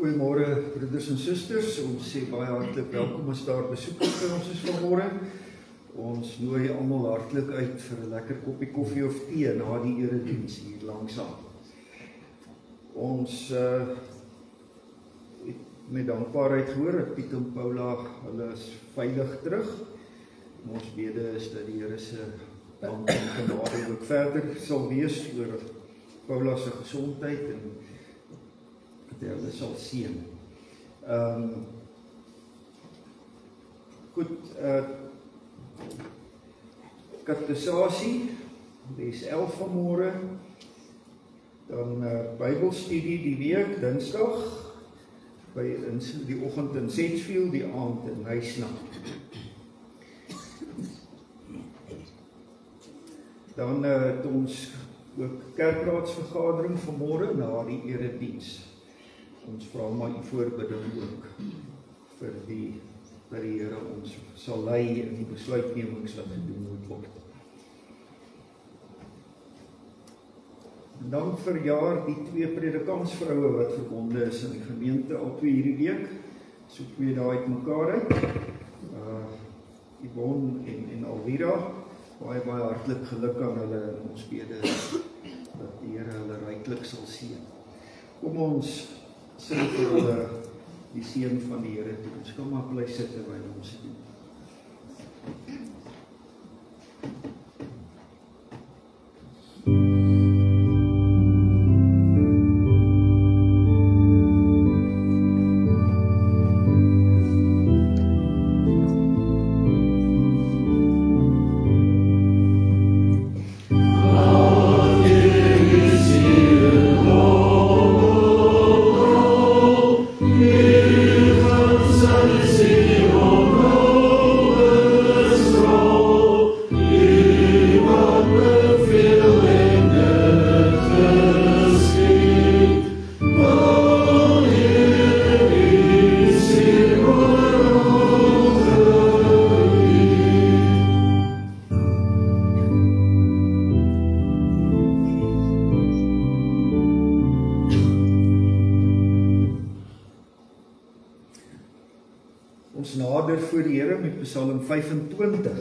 Goeiemôre broeders en susters, ons sê baie hartlik welkom as daar besoekers vir ons is vanmôre. Ons nooi almal hartlik uit vir 'n lekker koppie koffie of tee na die erediens hier langsaan. Ons het met dankbaarheid gehoor dat Piet en Paula, hulle is veilig terug. Ons bede is dat die Here se dank en genade ook verder sal wees oor Paula se gesondheid en dat hulle sal seën. Goed, kateksasie, les 11 vanmôre, dan Bybelstudie die week, Dinsdag, in die oggend in Sedgefield, die aand in Huisnaam. Dan het ons ook kerkraadsvergadering vanmôre na die erediens. Ons vra maar u voorbidding ook vir die Here ons sal lei in die besluitnemings wat gedoen moet word. En dan verjaar die 2 predikantsvroue wat verbonde is in die gemeente al 2 hierdie week. So 2 dae uit mekaar uit. Yvonne en Alvira, baie hartlik geluk aan hulle in ons bede dat die Here hulle ryklik sal seën. Kom ons sê vir hulle die seën van die Here toe. Ons kan maar bly sit terwyl ons dit doen. Ons nader voor die Here met Psalm 25.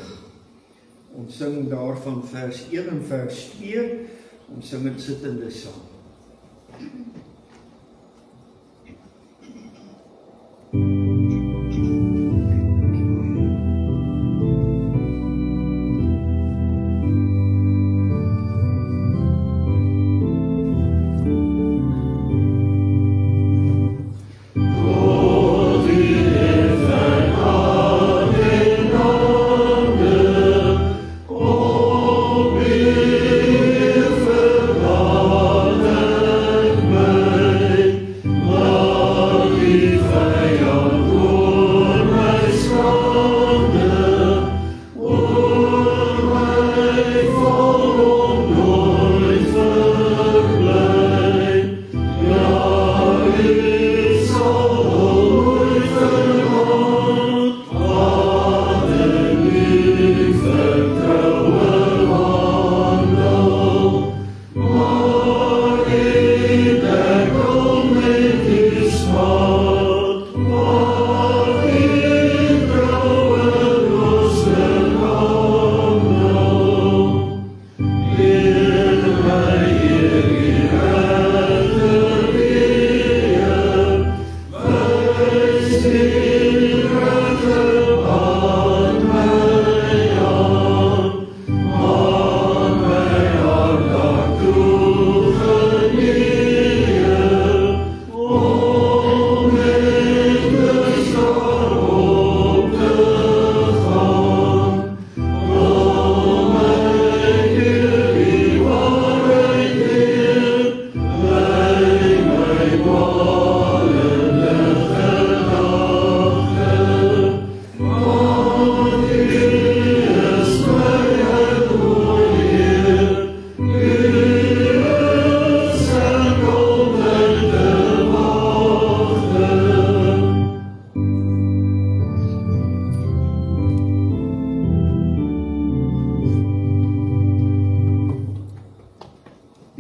Ons sing daarvan vers 1 en vers 2. Ons sing dit sittende saam.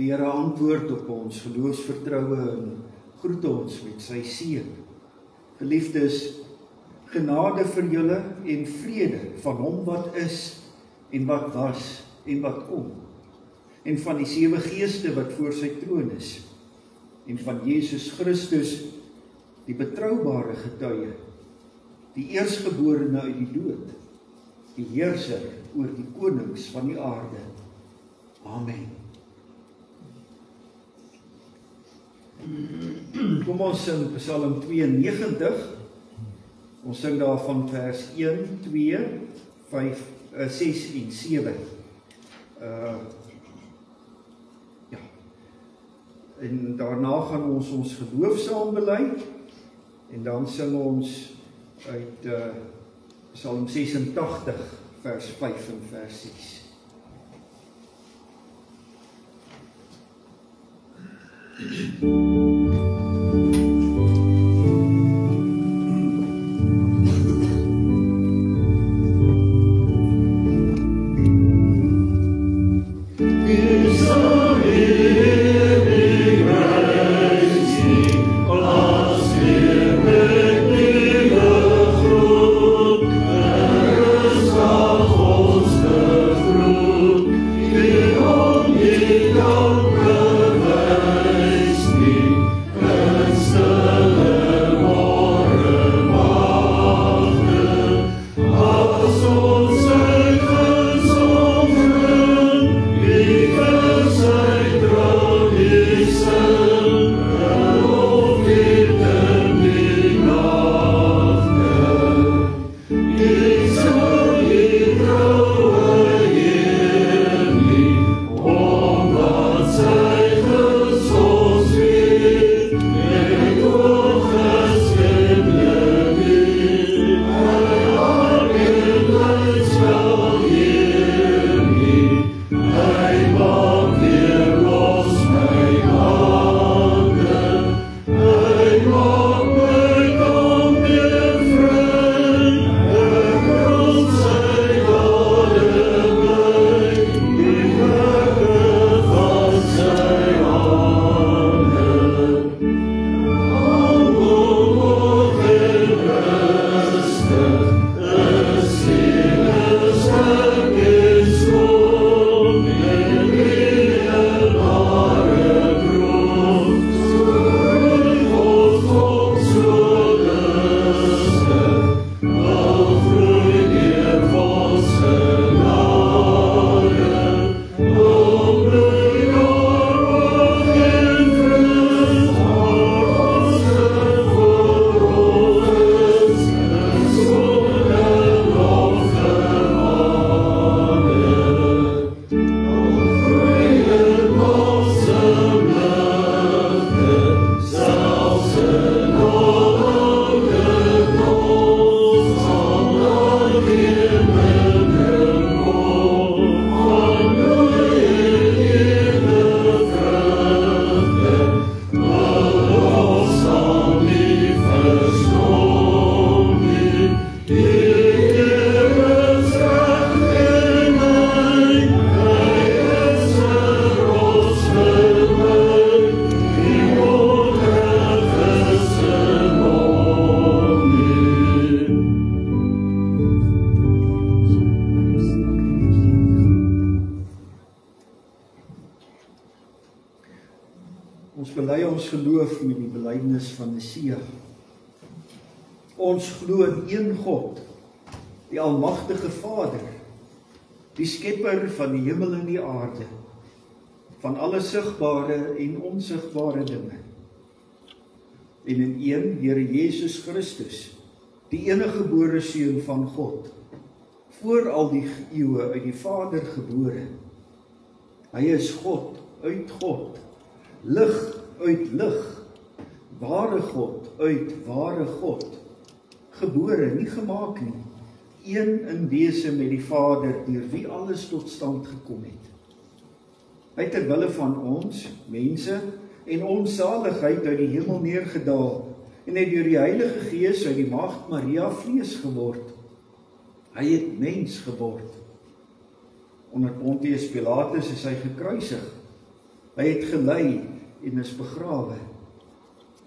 Die Here antwoord op ons geloofsvertroue en groet ons met sy seën. Geliefdes, genade vir julle en vrede van hom wat is en wat was en wat kom, en van die 7 geeste wat voor sy troon is, en van Jesus Christus, die betroubare getuie, die eerstgeborene uit die dood, die heerser oor die konings van die aarde. Amen. Kom ons sing Psalm 92. Ons sing daarvan vers 1, 2, 5, 6 en 7. Ja. En daarna gaan ons geloof saam bely, en dan sing ons uit Psalm 86 vers 5 en vers 6. Ons bely ons geloof met die belydenis van Nicea. Ons glo in een God, die almagtige Vader, die skepper van die hemel en die aarde, van alle sigbare en onsigbare dinge. En in een Here Jesus Christus, die eniggebore Seun van God, voor al die eeue uit die Vader gebore. Hy is God uit God, lig uit lig, ware God uit ware God, gebore, nie gemaak nie, een in wese met die Vader, deur wie alles tot stand gekom het. Hy het ter wille van ons, mense, en ons saligheid uit die hemel neergedaal, en het deur die Heilige Gees uit die Maagd Maria vlees geword. Hy het mens geword. Onder Pontius Pilatus is hy gekruisig. Hy het gelei en is begrawe.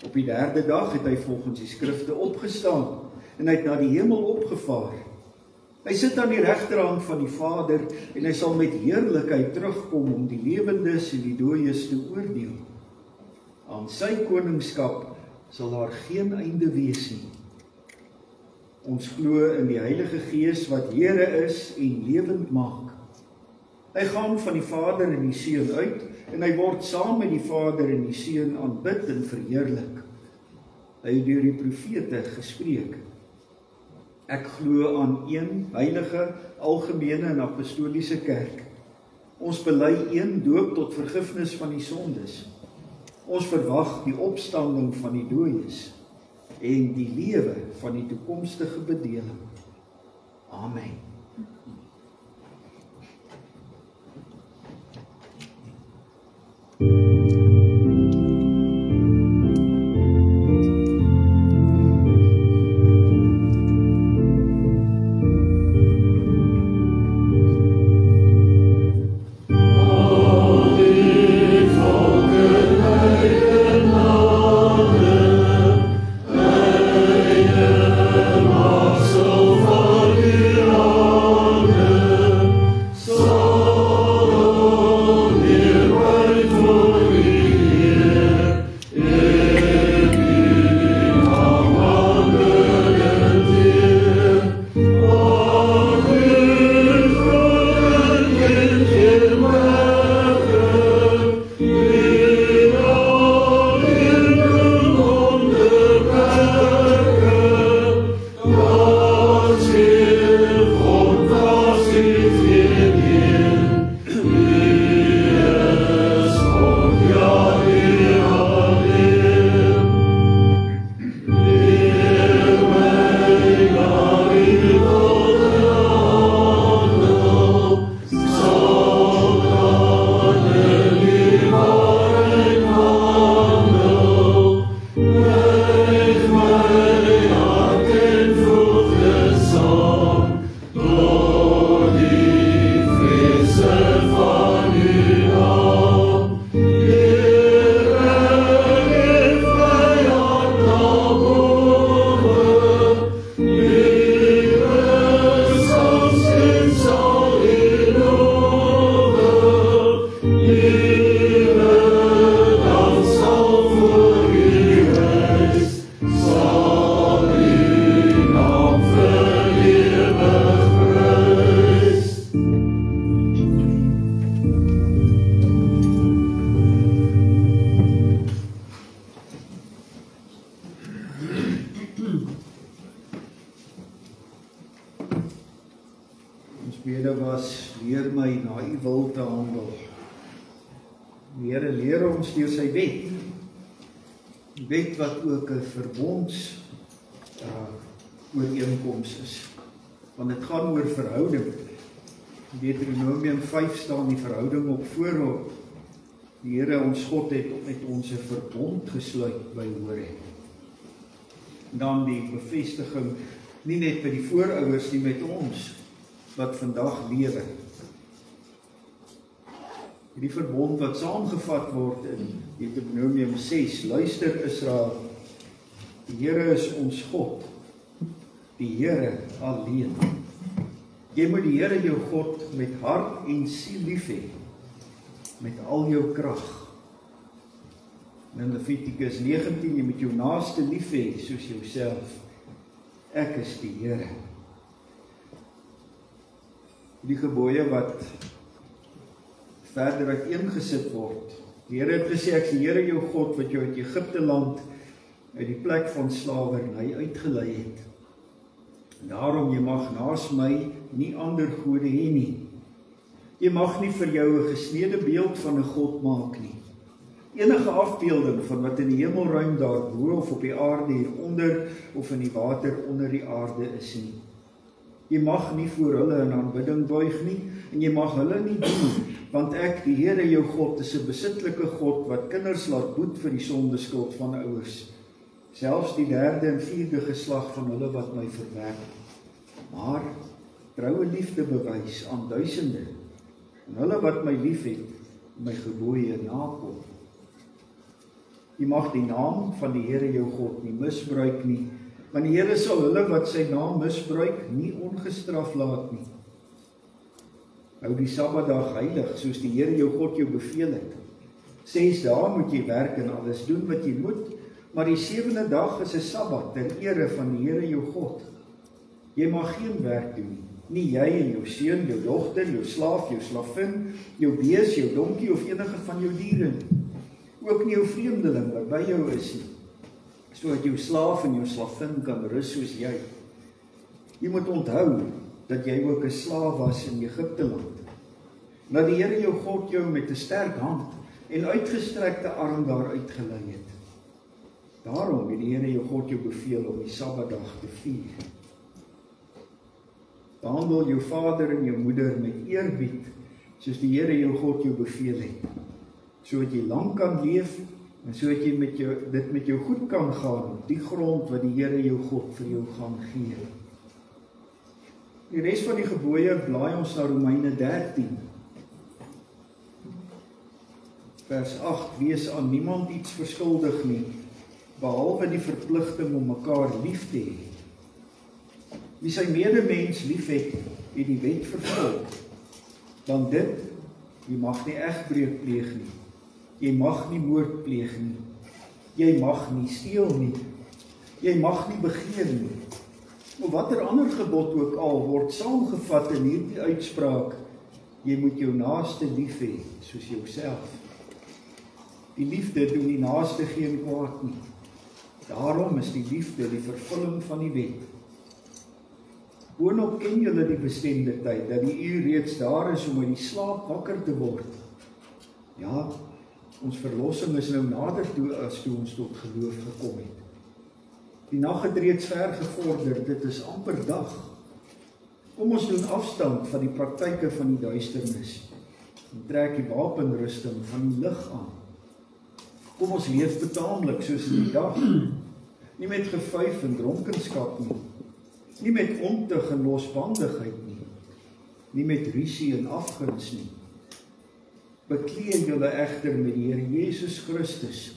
Op die 3de dag het hy volgens die skrifte opgestaan en hy het na die hemel opgevaar. Hy sit aan die regterhand van die Vader en hy sal met heerlikheid terugkom om die lewendes en die dooies te oordeel. Aan sy koningskap sal daar geen einde wees nie. Ons glo in die Heilige Gees wat Here is en lewend maak. Hy gaan van die Vader en die Seun uit en hy word saam met die Vader en die Seun aanbid en verheerlik. Hy het deur die profete gespreek. Ek glo aan een heilige, algemene en apostoliese kerk. Ons bely een doop tot vergifnis van die sondes. Ons verwag die opstanding van die dooies en die lewe van die toekomstige bedeling. Amen. bede was, leer my na u wil te handel. Die Here leer ons deur sy wet. Die wet wat ook 'n verbonds ooreenkoms is. Want dit gaan oor verhouding. In Deuteronomium 5 staan die verhouding op voorhand. Die Here ons God het met ons 'n verbond gesluit by Horeb. Dan die bevestiging nie net by die voorouers nie, met ons wat vandag lewe. Die verbond wat saamgevat word in Deuteronomium 6, luister Israel, die Here is ons God, die Here alleen. Jy moet die Here jou God met hart en siel lief hê, met al jou krag. In Levitikus 19, jy moet jou naaste lief hê soos jouself. Ek is die Here. Die gebooie wat verder uiteengesit word. Die Here het gesê, ek is die Here jou God wat jou uit Egipte land, uit die plek van slawerny uitgelei het. Daarom, jy mag naas my nie ander gode hê nie. Jy mag nie vir jou 'n gesnede beeld van 'n God maak nie. Enige afbeelding van wat in die hemelruim daarbo of op die aarde hieronder of in die water onder die aarde is nie. Jy mag nie voor hulle in aanbidding buig nie en jy mag hulle nie dien, want ek, die Here jou God, is 'n besitlike God wat kinders laat boet vir die sondeskuld van ouers, selfs die 3de en 4de geslag van hulle wat my verwerp, maar troue liefde bewys aan duisende en hulle wat my liefhet, my gebooie nakom. Jy mag die naam van die Here jou God nie misbruik nie, want die Here sal hulle wat sy naam misbruik nie ongestraf laat nie. Hou die Sabbatdag heilig, soos die Here jou God jou beveel het. 6 dae moet jy werk en alles doen wat jy moet, maar die 7de dag is 'n Sabbat ter ere van die Here jou God. Jy mag geen werk doen nie, nie jy en jou seun, jou dogter, jou slaaf, jou slavin, jou bees, jou donkie of enige van jou diere nie. Ook nie jou vreemdeling wat by jou is nie, sodat jou slaaf en jou slavin kan rus soos jy. Jy moet onthou dat jy ook 'n slaaf was in Egipte land. Dat die Here jou God jou met 'n sterk hand en uitgestrekte arm daar uitgelei het. Daarom het die Here jou God jou beveel om die Sabbatdag te vier. Behandel jou vader en jou moeder met eerbied, soos die Here jou God jou beveel het, sodat jy lang kan leef en sodat jy dit met jou goed kan gaan op die grond wat die Here jou God vir jou gaan gee. Die res van die gebooie blaai ons na Romeine 13. Vers 8, wees aan niemand iets verskuldig nie, behalwe die verpligting om mekaar lief te hê. Wie sy medemens lief het, het die wet vervul. Dan dit, jy mag nie egbreuk pleeg nie, jy mag nie moord pleeg nie, jy mag nie steel nie, jy mag nie begeer nie. Maar watter ander gebod ook al word saamgevat in hierdie uitspraak, jy moet jou naaste lief hê, soos jouself. Die liefde doen die naaste geen kwaad nie. Daarom is die liefde die vervulling van die wet. Boonop ken julle die bestemde tyd, dat die uur reeds daar is om uit die slaap wakker te word. Ja, ons verlossing is nou nader toe as toe ons tot geloof gekom het. Die nag het reeds ver gevorder, dit is amper dag. Kom ons doen afstand van die praktyke van die duisternis en trek die wapenrusting van die lig aan. Kom ons leef betaamlik soos in die dag, nie met gevyf en dronkenskap nie, nie met ontug en losbandigheid nie, nie met rusie en afguns nie. Bekleed julle egter met die Here Jesus Christus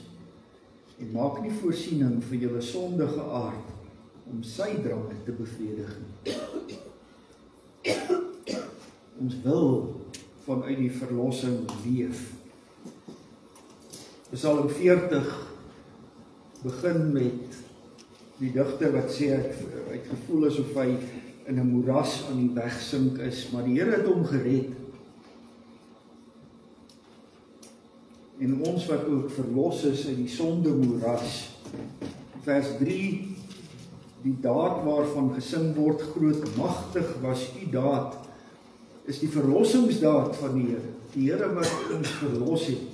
en maak nie voorsiening vir julle sondige aard om sy drange te bevredig nie. Ons wil vanuit die verlossing leef. Psalm 40 begin met die digter wat sê hy het gevoel asof hy in 'n moeras aan die wegsink is, maar die Here het hom gered. En ons wat ook verlos is in die sonde moeras. Vers 3, die daad waarvan gesing word, grootmagtig was u daad, is die verlossingsdaad van die Here. Die Here wat ons verlos het.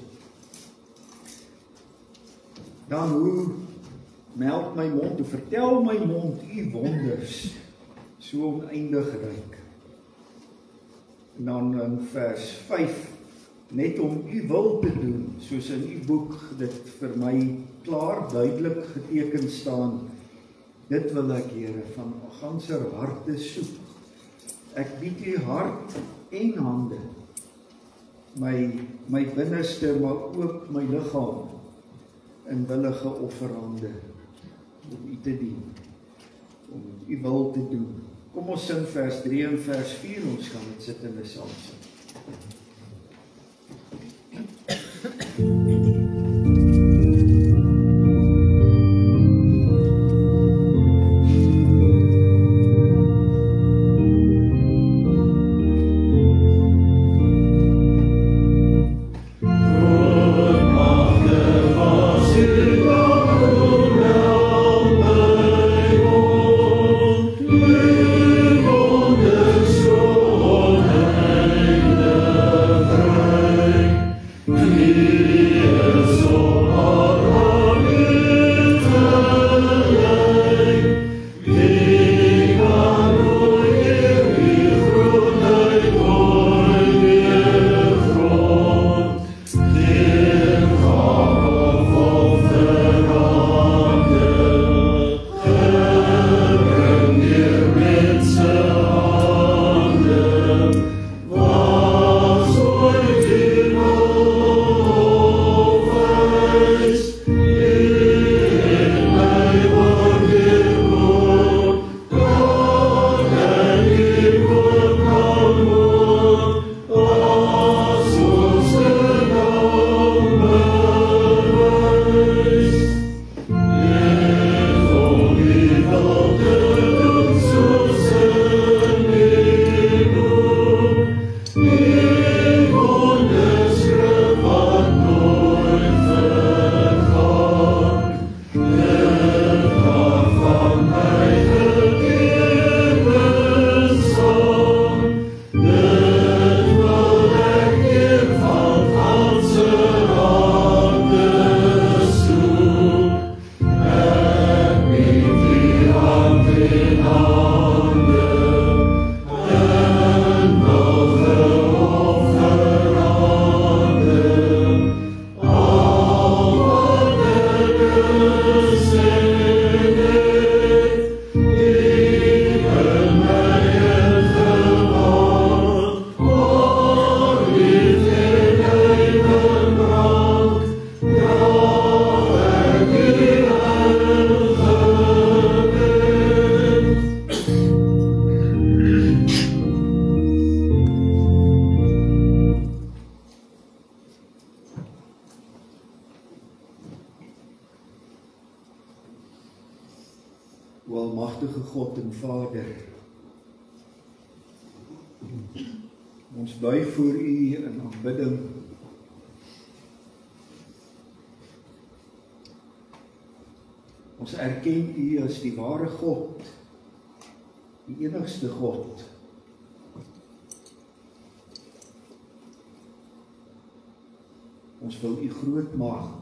Dan hoe meld my mond, hoe vertel my mond u wonders, so oneindig ryk. En dan in vers 5, net om u wil te doen, soos in u boek dit vir my klaar duidelik geteken staan, dit wil ek, Here, van ganser harte soek. Ek bied u hart en hande, my binneste, maar ook my liggaam, in willige offerhande, om u te dien, om u wil te doen. Kom ons sing vers 3 en vers 4, ons gaan dit sit in die saam sing. Yeah. O almagtige God en Vader, ons buig voor U in aanbidding. Ons erken U as die ware God, die enigste God. Ons wil U groot maak.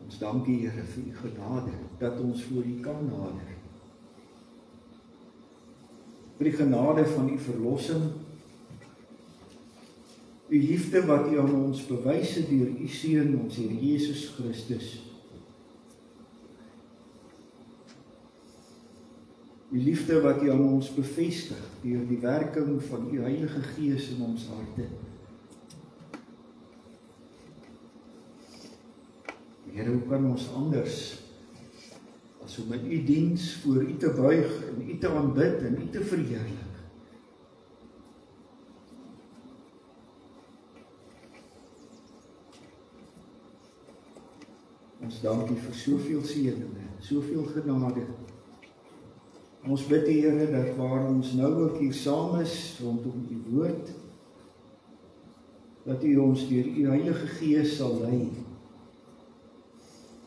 Ons dank U, Here, vir U genade, dat ons voor U kan nader. Vir die genade van U verlossing, U liefde wat U aan ons bewys het deur U Seun, ons Here Jesus Christus. U liefde wat U aan ons bevestig deur die werking van U Heilige Gees in ons harte. Here, hoe kan ons anders as om in U diens voor U te buig en U te aanbid en U te verheerlik? Ons dank U vir soveel seëninge, soveel genade. Ons bid U, Here, dat waar ons nou ook hier saam is rondom U woord, dat U ons deur U Heilige Gees sal lei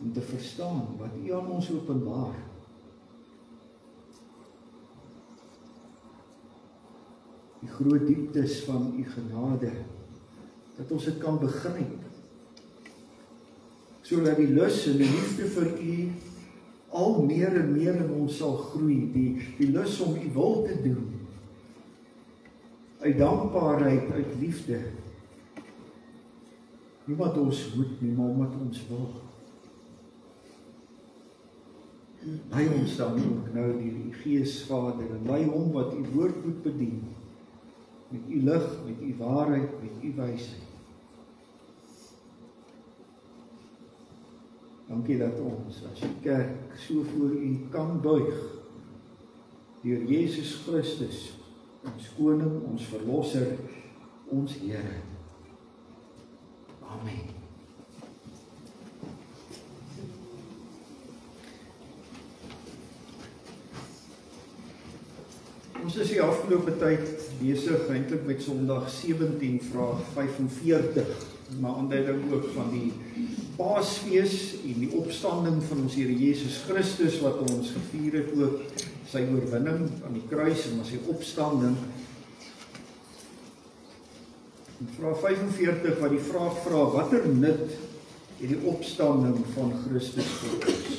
om te verstaan wat U aan ons openbaar. Die groot dieptes van U genade, dat ons dit kan begryp, sodat die lus en die liefde vir U al meer en meer in ons sal groei, die lus om U wil te doen, uit dankbaarheid, uit liefde, nie wat ons moet nie, maar wat ons wil. Lei ons dan ook nou deur U Gees, Vader, en lei hom wat U woord moet bedien, met U lig, met U waarheid, met U wysheid. Dankie dat ons as U kerk so voor U kan buig, deur Jesus Christus, ons koning, ons verlosser, ons Here. Amen. Ons is die afgelope tyd besig eintlik met Sondag 17 vraag 45, maar aanduiding ook van die Paasfees en die opstanding van ons Here Jesus Christus wat ons gevier het, ook sy oorwinning aan die kruis en sy opstanding. En vraag 45 wat die vraag vra, watter nut het die opstanding van Christus vir ons?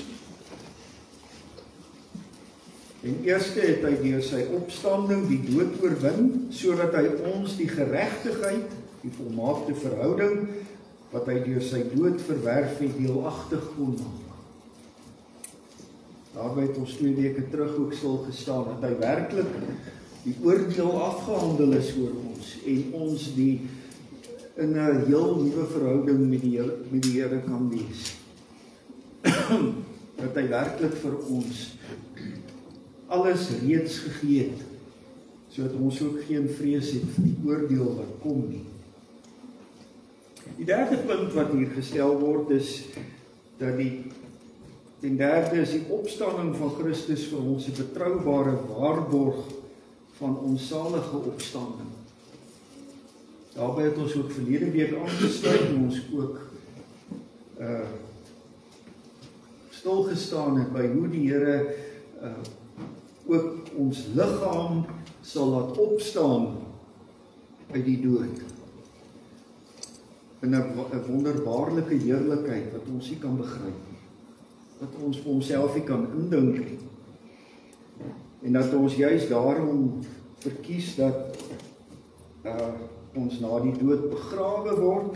En eerste het hy deur sy opstanding die dood oorwin, sodat hy ons die geregtigheid, die volmaakte verhouding, wat hy deur sy dood verwerf het, deelagtig kon maak. Daarby het ons 2 weke terug ook stil gestaan, dat hy werklik die oordeel afgehandel is oor ons, en ons die in 'n heel nuwe verhouding met die Here kan wees. Dat hy werklik vir ons alles reeds gegee het, sodat ons ook geen vrees het vir die oordeel wat kom nie. Die derde punt wat hier gestel word is, dat ten derde is die opstanding van Christus vir ons 'n betroubare waarborg van ons salige opstanding. Daarby het ons ook verlede week aangesluit, en ons ook stilgestaan het by hoe die Here ook ons liggaam sal laat opstaan uit die dood. In 'n wonderbaarlike heerlikheid wat ons nie kan begryp nie. Wat ons vir onsself nie kan indink nie. En dat ons juis daarom verkies dat ons na die dood begrawe word,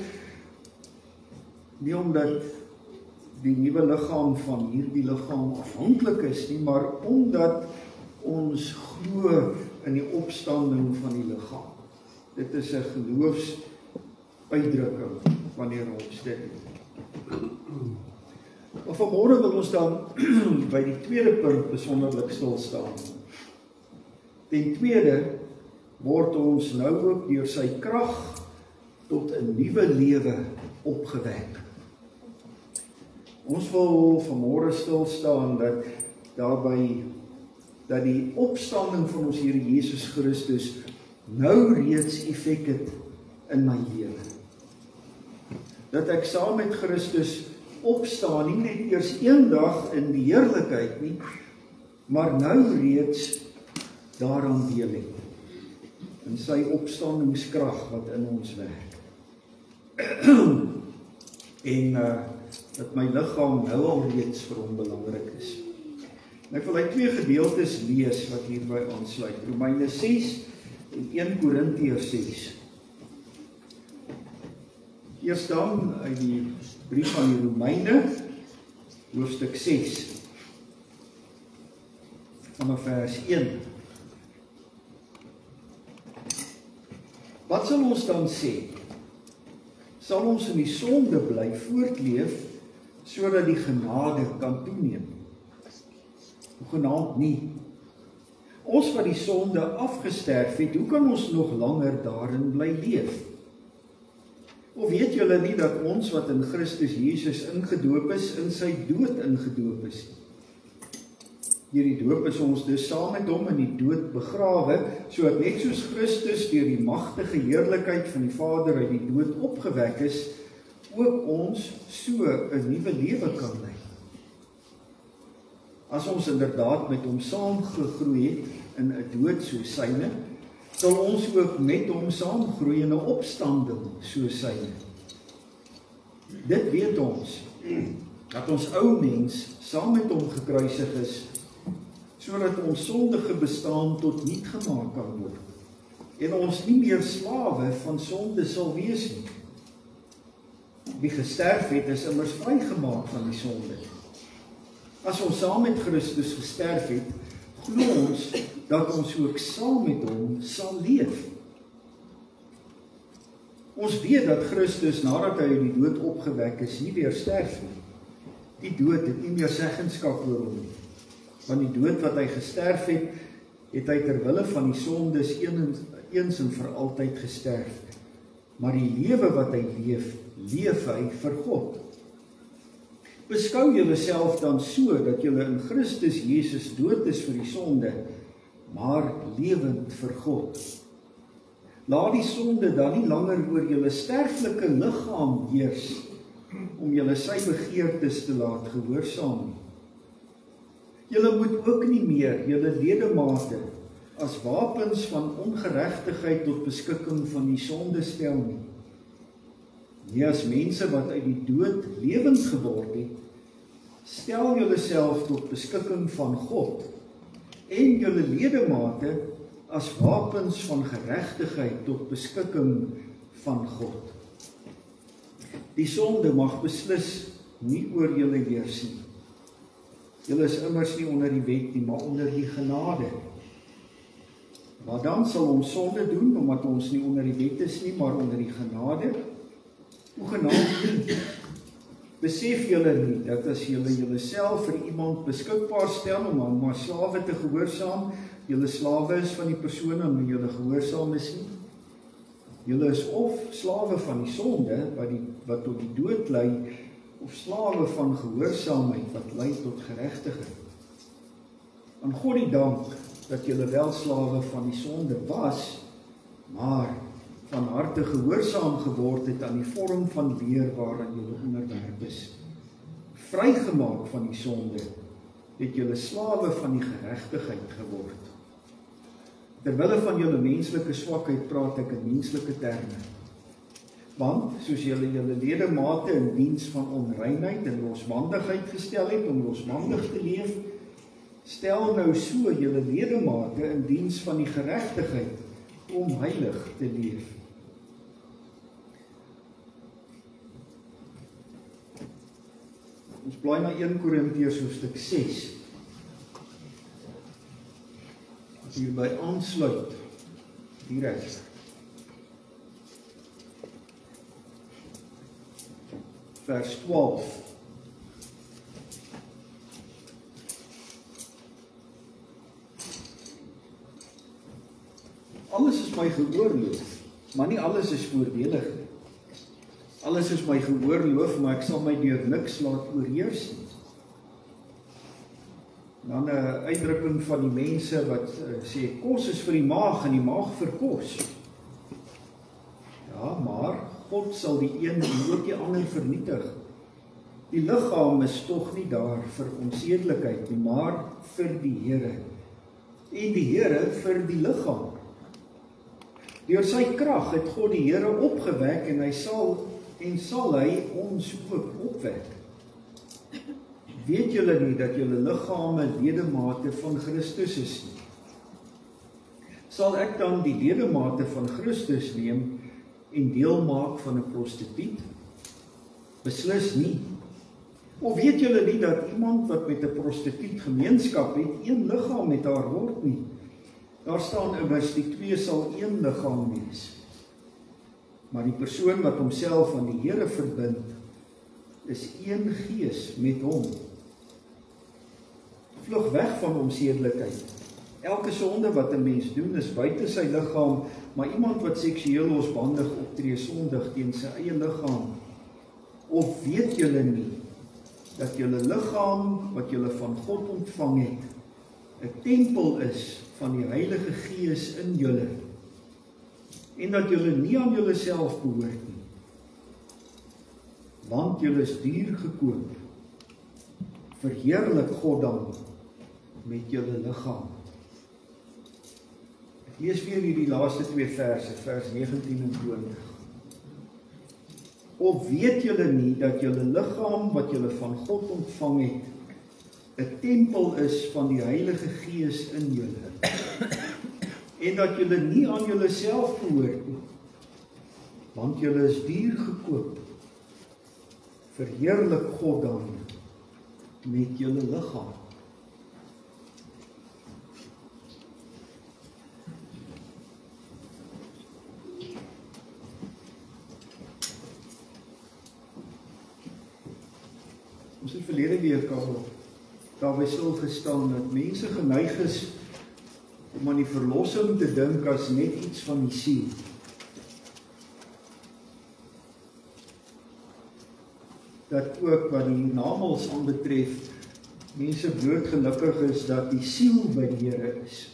nie omdat die nuwe liggaam van hierdie liggaam afhanklik is nie, maar omdat ons glo in die opstanding van die liggaam. Dit is 'n geloofsuitdrukking wanneer ons dit doen. Maar vanmôre wil ons dan by die tweede punt besonderlik stil staan. Ten tweede word ons nou ook deur sy krag tot 'n nuwe lewe opgewek. Ons wil vanmôre stil staan dat die opstanding van ons Here Jesus Christus nou reeds effek het in my lewe. Dat ek saam met Christus opstaan, nie net eers eendag in die heerlikheid nie, maar nou reeds daaraan deel het. In sy opstandingskrag wat in ons werk. En dat my liggaam nou al reeds vir hom belangrik is. En ek wil uit 2 gedeeltes lees wat hierby aansluit. Romeine 6 en 1 Korintiërs 6. Eers dan uit die brief aan die Romeine, hoofstuk 6, vanaf vers 1. Wat sal ons dan sê? Sal ons in die sonde bly voortleef, sodat die genade kan toeneem? Hoegenaamd nie. Ons wat die sonde afgesterf het, hoe kan ons nog langer daarin bly leef? Of weet julle nie dat ons wat in Christus Jesus ingedoop is, in sy dood ingedoop is? Deur die doop is ons dus saam met hom in die dood begrawe, sodat net soos Christus deur die magtige heerlikheid van die Vader uit die dood opgewek is, ook ons so 'n nuwe lewe kan lei. As ons inderdaad met hom saamgegroei het in 'n dood soos syne, sal ons ook met hom saamgroei in 'n opstanding soos syne. Dit weet ons, dat ons ou mens saam met hom gekruisig is, sodat ons sondige bestaan tot niet gemaak kan word, en ons nie meer slawe van sonde sal wees nie. Wie gesterf het, is immers vrygemaak van die sonde. As ons saam met Christus gesterf het, glo ons dat ons ook saam met hom sal leef. Ons weet dat Christus, nadat hy uit die dood opgewek is, nie weer sterf nie. Die dood het nie meer seggenskap oor hom nie. Want die dood wat hy gesterf het, het hy ter wille van die sondes eens en vir altyd gesterf. Maar die lewe wat hy leef, leef hy vir God. Beskou julleself dan so, dat julle in Christus Jesus dood is vir die sonde, maar lewend vir God. Laat die sonde dan nie langer oor julle sterflike liggaam heers, om julle sy begeertes te laat gehoorsaam nie. Julle moet ook nie meer julle ledemate as wapens van ongeregtigheid tot beskikking van die sonde stel nie. Nie as mense wat uit die dood lewend geword het, stel julleself tot beskikking van God en julle ledemate as wapens van geregtigheid tot beskikking van God. Die sonde mag beslis nie oor julle heers nie. Julle is immers nie onder die wet nie, maar onder die genade. Maar dan sal ons sonde doen, omdat ons nie onder die wet is nie, maar onder die genade. Hoegenaamd nie. Besef julle nie, dat as julle julleself vir iemand beskikbaar stel, om aan maar slawe te gehoorsaam, julle slawe is van die persoon aan wie julle gehoorsaam is nie. Julle is of slawe van die sonde, wat tot die dood lei, of slawe van gehoorsaamheid wat lei tot geregtigheid. Aan God die dank dat julle wel slawe van die sonde was, maar van harte gehoorsaam geword het aan die vorm van leer waaraan julle onderwerp is. Vrygemaak van die sonde, het julle slawe van die geregtigheid geword. Terwille van julle menslike swakheid praat ek in menslike terme. Want, soos julle ledemate in diens van onreinheid en losbandigheid gestel het om losbandig te leef, stel nou so julle ledemate in diens van die geregtigheid om heilig te leef. Ons blaai na 1 Korintiërs hoofstuk 6. As hierby aansluit, direk. Vers 12. Alles is my geoorloof, maar nie alles is voordelig nie. alles is my gehoorloof, maar ek sal my deur niks laat oorheers nie. Dan 'n uitdrukking van die mense wat sê, kos is vir die maag en die maag vir kos. Ja, maar God sal die een en ook die ander vernietig. Die liggaam is tog nie daar vir onsedelikheid nie, maar vir die Here. En die Here vir die liggaam. Deur sy krag het God die Here opgewek en sal hy ons ook opwek. Weet julle nie dat julle liggame ledemate van Christus is nie? Sal ek dan die ledemate van Christus neem en deel maak van 'n prostituut? Beslis nie. Of weet julle nie dat iemand wat met 'n prostituut gemeenskap het, een liggaam met haar word nie? Daar staan immers, die twee sal een liggaam wees. Maar die persoon wat homself aan die Here verbind, is een gees met hom. Vlug weg van onsedelikheid. Elke sonde wat 'n mens doen is buite sy liggaam, maar iemand wat seksueel losbandig optree sondig teen sy eie liggaam. Of weet julle nie dat julle liggaam wat julle van God ontvang het, 'n tempel is van die Heilige Gees in julle, en dat julle nie aan julleself behoort nie, want julle is duur gekoop. Verheerlik God dan met julle liggaam. Ek lees weer hierdie laaste twee verse, vers 19 en 20. Of weet julle nie dat julle liggaam wat julle van God ontvang het, 'n tempel is van die Heilige Gees in julle, en dat julle nie aan julleself behoort nie, want julle is duur gekoop. Verheerlik God dan met julle liggaam. Ons het verlede week al daarby stilgestaan dat mense geneig is om aan die verlossing te dink as net iets van die siel. Dat ook wat die namels aanbetref, mense blootgelukkig is dat die siel by die Here is.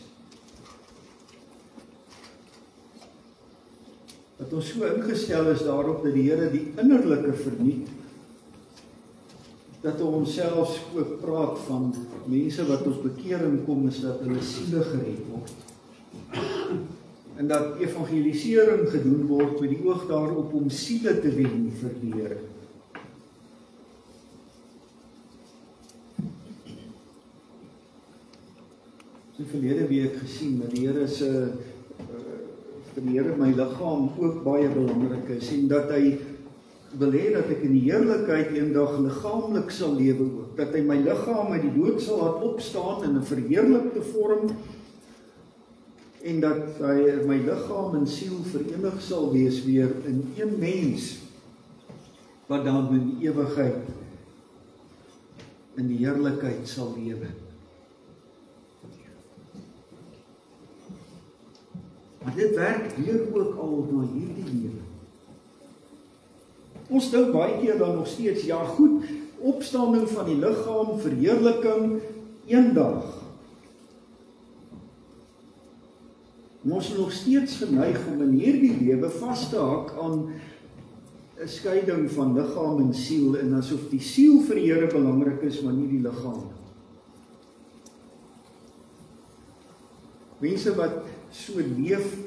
Dat ons so ingestel is daarop dat die Here die innerlike verniet, dat ons selfs ook praat van mense wat ons bekering kom, is dat hulle siele gered word. En dat evangelisering gedoen word met die oog daarop om siele te wen vir die Here. So verlede week gesien dat die Here se vir die Here my liggaam ook baie belangrik is en dat hy wil hê dat ek in die heerlikheid eendag liggaamlik sal lewe ook, dat hy my liggaam uit die dood sal laat opstaan in 'n verheerlikte vorm en dat hy my liggaam en siel verenig sal wees weer in een mens wat dan in die ewigheid in die heerlikheid sal lewe. Maar dit werk weer ook al na hierdie lewe. Ons dink baie keer dan nog steeds, ja goed, opstanding van die liggaam, verheerliking, eendag. Maar ons is nog steeds geneig om in hierdie lewe vas te hak aan 'n skeiding van liggaam en siel, en asof die siel vir die Here belangrik is, maar nie die liggaam. Mense wat so leef,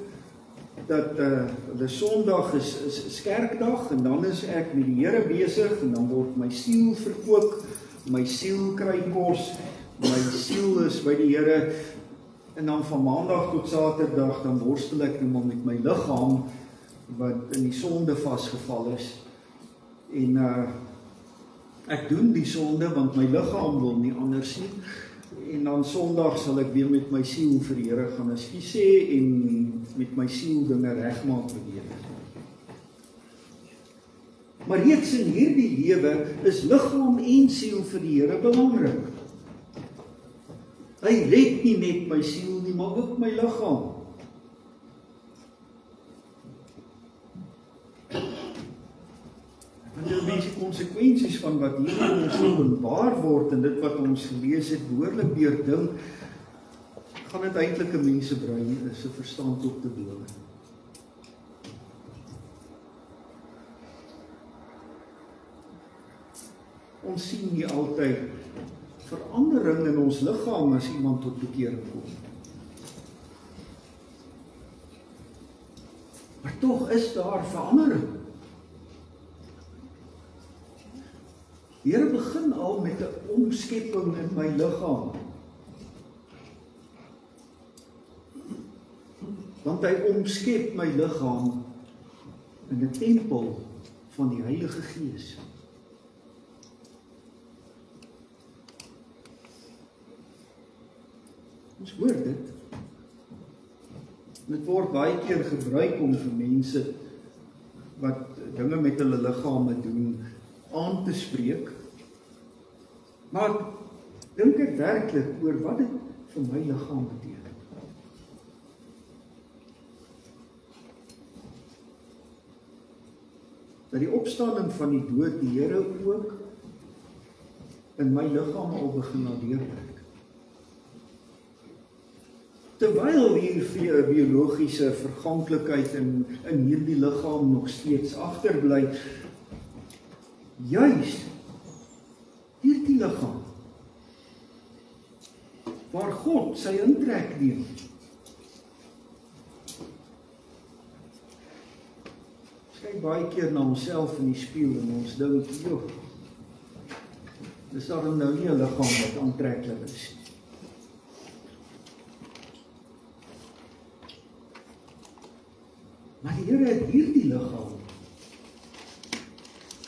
dat die Sondag is kerkdag, en dan is ek met die Here besig, en dan word my siel verkoop, my siel kry kos, my siel is by die Here, en dan van Maandag tot Saterdag, dan worstel ek nou maar met my liggaam, wat in die sonde vasgeval is, en ek doen die sonde, want my liggaam wil nie anders nie, en dan Sondag sal ek weer met my siel vir die Here gaan ekskuus sê en met my siel dinge regmaak vir die Here. Maar reeds in hierdie lewe is liggaam en siel vir die Here belangrik. Hy red nie net my siel nie, maar ook my liggaam. Die konsekwensies van wat hier in ons openbaar word en dit wat ons gelees het behoorlik deurdink, gaan dit eintlik 'n mens se brein se verstand op te dowe. Ons sien nie altyd verandering in ons liggaam as iemand tot bekering kom. Maar tog is daar verandering. Die Here begin al met 'n omskepping in my liggaam. Want hy omskep my liggaam in 'n tempel van die Heilige Gees. Ons hoor dit. Dit word baie keer gebruik om vir mense wat dinge met hulle liggame doen aan te spreek. Maar dink ek werklik oor wat dit vir my liggaam beteken. Dat die opstanding van die dood die Here ook in my liggaam al begin na deurwerk. Terwyl hier biologiese verganklikheid in hierdie liggaam nog steeds agterbly, juis hierdie liggaam waar God sy intrek neem. Ons kyk baie keer na onsself in die spieël en ons dink, joh, dis daarom nou nie 'n liggaam wat aantreklik is. Maar die Here het hierdie liggaam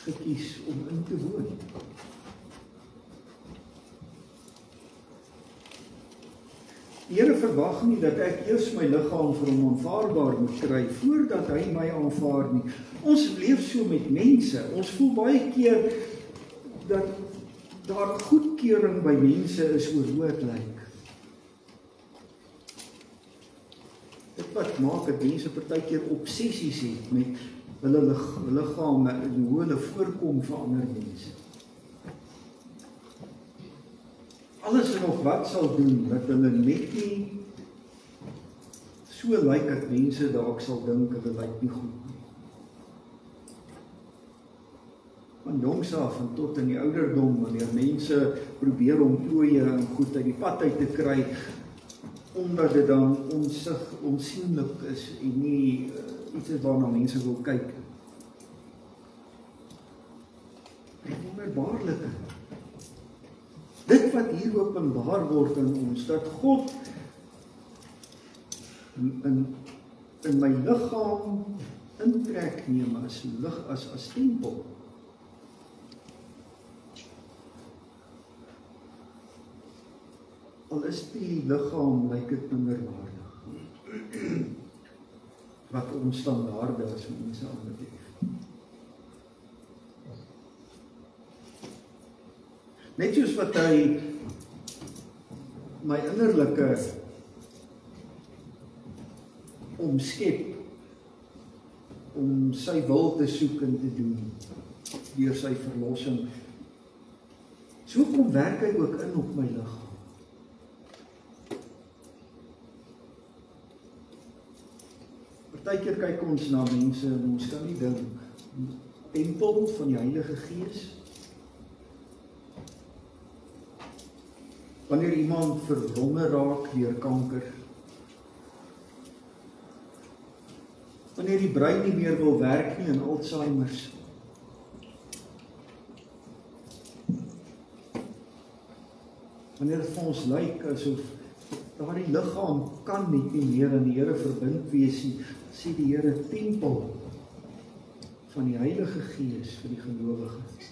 gekies om in te woon. Die Here verwag nie dat ek eers my liggaam vir hom aanvaarbaar moet kry voordat hy my aanvaar nie. Ons leef so met mense. Ons voel baie keer dat daar goedkeuring by mense is oor hoe ek lyk. Dit wat maak dat mense partykeer obsessies het met hulle liggame en hoe hulle voorkom vir ander mense. Alles en nog wat sal doen dat hulle net nie so lyk dat mense dalk sal dink hulle lyk nie goed nie. Van jongs af en tot in die ouderdom, wanneer mense probeer om plooie en goed uit die pad uit te kry, omdat dit dan onsienlik is en nie iets is waarna mense wil kyk. Die wonderbaarlike. Dit wat hier openbaar word in ons, dat God in my liggaam intrek neem as tempel. Al is die liggaam lyk dit minderwaardig. Wat ons standaarde as mense aanbetref. Net soos wat hy my innerlike omskep om sy wil te soek en te doen deur sy verlossing. So kom werk hy ook in op my liggaam. Partykeer kyk ons na mense en ons kan nie dink, tempel van die Heilige Gees. Wanneer iemand verwronge raak deur kanker, wanneer die brein nie meer wil werk nie in Alzheimer's, wanneer dit vir ons lyk asof daardie liggaam kan net nie meer aan die Here verbind wees nie, sê die Here tempel van die Heilige Gees vir die gelowiges.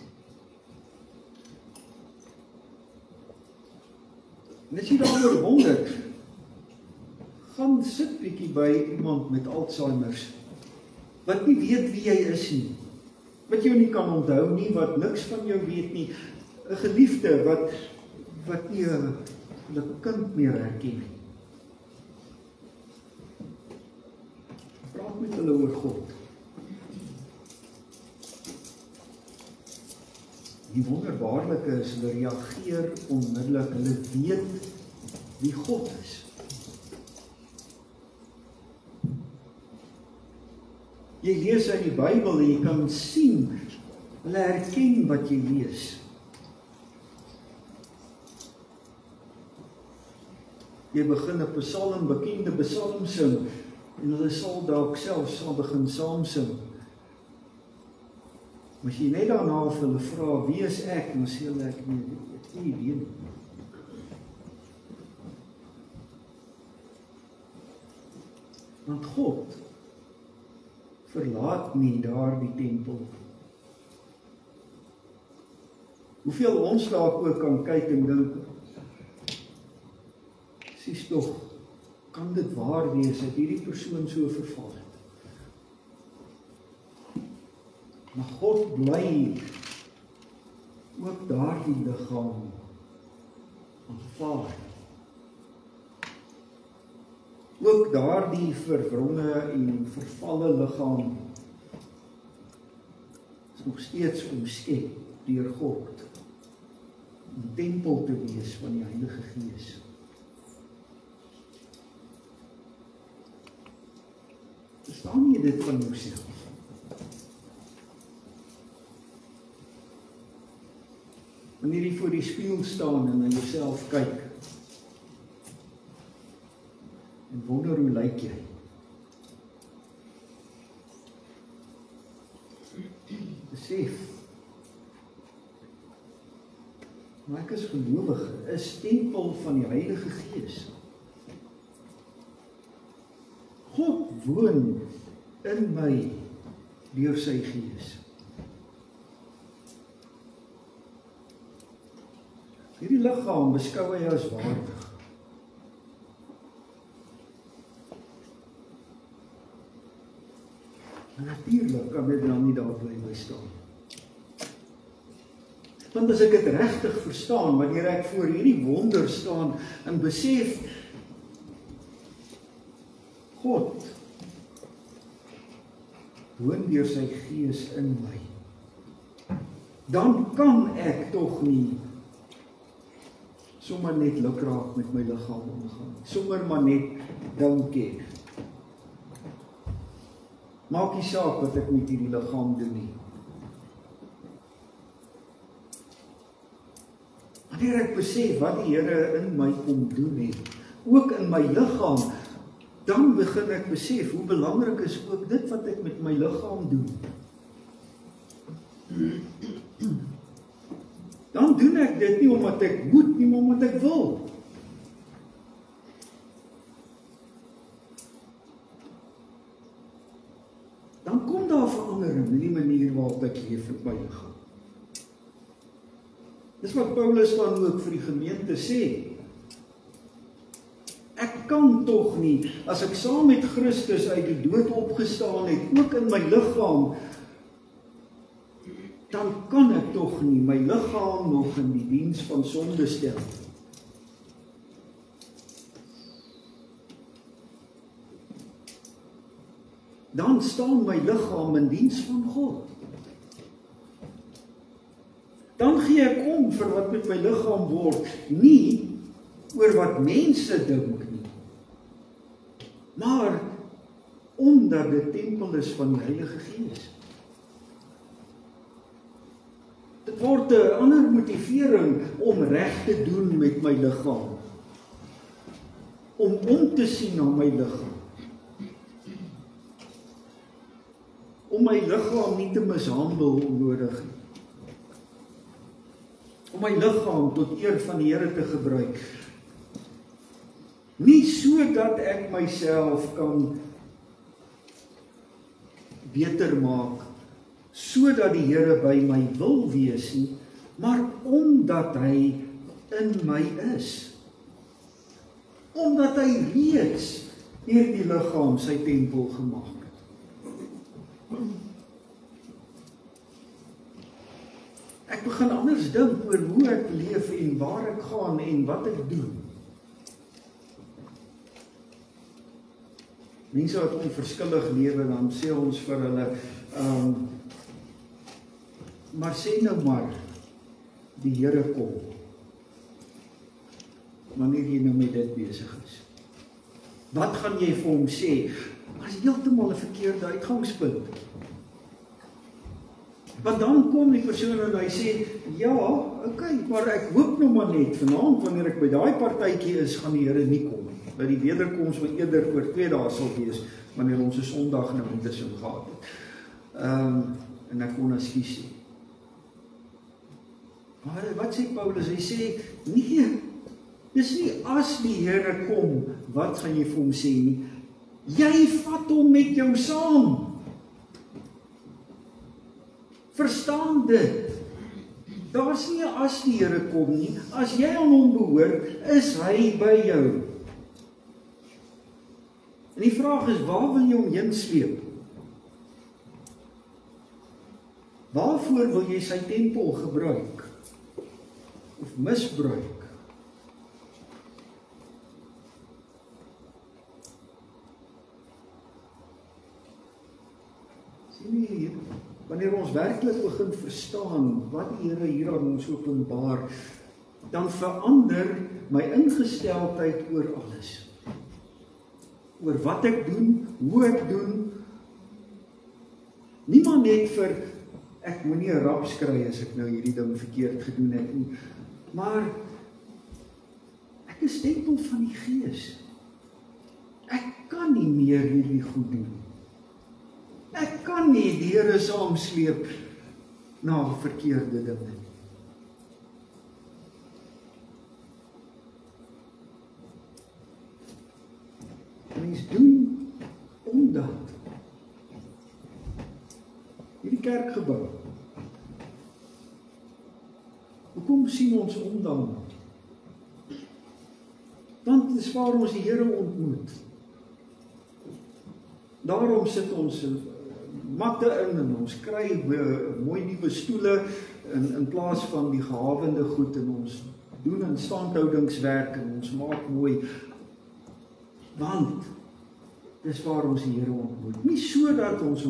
En as jy daaroor wonder, gaan sit bietjie by iemand met Alzheimer's, wat nie weet wie jy is nie, wat jou nie kan onthou nie, wat niks van jou weet nie, 'n geliefde wat nie 'n kind meer herken nie. Praat met hulle oor God. Die wonderbaarlike is, hulle reageer onmiddellik, hulle weet wie God is. Jy lees uit die Bybel en jy kan sien, hulle herken wat jy lees. Jy begin 'n psalm, bekende psalm sing, en hulle sal dalk selfs sal begin saam sing. Maar as jy net daarna vir hulle vra, wie is ek? Dan sê hulle, ek nie weet nie. Want God verlaat nie daar die tempel. Hoeveel ons daar ook kan kyk en dink, sies tog, kan dit waar wees dat hierdie persoon so verval het? Maar God bly ook daardie liggaam aanvaar. Ook daardie verwronge en vervalle liggaam is nog steeds omskep deur God om 'n tempel te wees van die Heilige Gees. Verstaan jy dit van jouself? Wanneer jy voor die spieël staan en na jouself kyk en wonder hoe lyk jy? Besef, maar ek is gelowige, is tempel van die Heilige Gees. God woon in my deur sy Gees. Hierdie liggaam beskou hy as waardig. Maar natuurlik kan dit dan nie daar bly staan. Want as ek dit regtig verstaan, wanneer ek voor hierdie wonder staan en besef, God woon deur sy Gees in my, dan kan ek tog nie sommer net lukraak met my liggaam omgaan. Sommer maar net dink ek. Maak nie saak wat ek met hierdie liggaam doen nie. Wanneer ek besef wat die Here in my kom doen het, ook in my liggaam, dan begin ek besef hoe belangrik is ook dit wat ek met my liggaam doen. Dan doen ek dit nie omdat ek moet nie, maar omdat ek wil. Dan kom daar verandering in die manier waarop ek leef met my liggaam. Dis wat Paulus dan ook vir die gemeente sê. Ek kan tog nie, as ek saam met Christus uit die dood opgestaan het, ook in my liggaam, dan kan ek tog nie my liggaam nog in die diens van sonde stel. Dan staan my liggaam in diens van God. Dan gee ek om vir wat met my liggaam word, nie oor wat mense dink nie, maar omdat dit tempel is van die Heilige Gees. Dit word 'n ander motivering om reg te doen met my liggaam, om te sien na my liggaam, om my liggaam nie te mishandel onnodig nie, om my liggaam tot eer van die Here te gebruik. Nie sodat ek myself kan beter maak, sodat die Here by my wil wees nie, maar omdat hy in my is. Omdat hy reeds deur die liggaam sy tempel gemaak het. Ek begin anders dink oor hoe ek leef en waar ek gaan en wat ek doen. Mense wat onverskillig lewe, dan sê ons vir hulle, maar sê nou maar, die Here kom, wanneer jy nou met dit besig is? Wat gaan jy vir hom sê? Dat is heeltemal 'n verkeerde uitgangspunt. Want dan kom die persoon en hy sê, ja, okay, maar ek hoop nou maar net, vanaand wanneer ek by daai partytjie is, gaan die Here nie kom nie. Dat die wederkoms wat eerder oor 2 dae sal wees, wanneer ons 'n Sondag nou intussen gehad het. En ek kon ekskuus sê. Maar wat sê Paulus? Hy sê, nee, dis nie as die Here kom, wat gaan jy vir hom sê nie? Jy vat hom met jou saam. Verstaan dit. Daar's nie as die Here kom nie. As jy aan hom behoort, is hy by jou. En die vraag is, waar wil jy hom heen sleep? Waarvoor wil jy sy tempel gebruik? Of misbruik? Sien jy, wanneer ons werklik begin verstaan wat die Here hier aan ons openbaar, dan verander my ingesteldheid oor alles. Oor wat ek doen, hoe ek doen. Niemand net vir, ek moet nie 'n raps kry as ek nou hierdie ding verkeerd gedoen het nie, maar ek is tempel van die Gees. Ek kan nie meer hierdie goed doen. Ek kan nie die Here saamsleep na verkeerde dinge nie. Mens doen omdat hierdie kerkgebou. Hoekom sien ons om dan? Want dit is waar ons die Here ontmoet. Daarom sit ons matte in en ons kry mooi nuwe stoele in plaas van die gehawende goed en ons doen instandhoudingswerk en ons maak mooi. Want dis waar ons die Here ontmoet. Nie sodat ons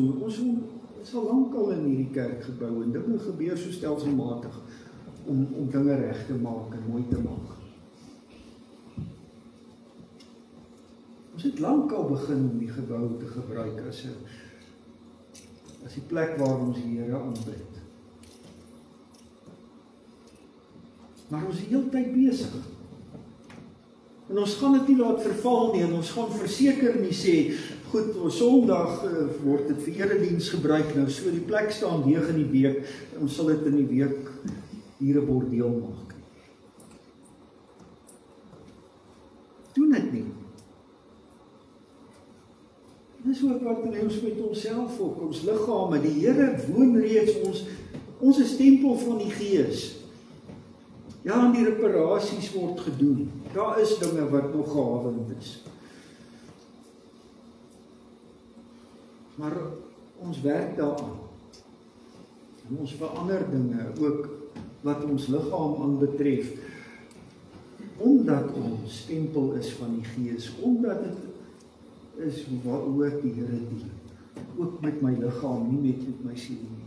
sal lankal in hierdie kerk gebou en dinge gebeur so stelselmatig om dinge reg te maak en mooi te maak. Ons het lankal begin om die gebou te gebruik as die plek waar ons die Here aanbid. Maar ons is die hele tyd besig. En ons gaan dit nie laat verval nie, en ons gaan verseker nie sê, goed, ons Sondag word dit vir erediens gebruik, nou so die plek staan leeg in die week, ons sal dit in die week hier 'n bordeel maak. Doen dit nie. Dis ook wat ons met onsself ook, ons liggame, die Here woon reeds ons is tempel van die Gees. Ja, en die reparasies word gedoen. Daar is dinge wat nog gehawend is. Maar ons werk daaraan. En ons verander dinge, ook wat ons liggaam aanbetref, omdat ons tempel is van die Gees, omdat dit is waaroor die Here dien. Ook met my liggaam, nie net met my siel nie.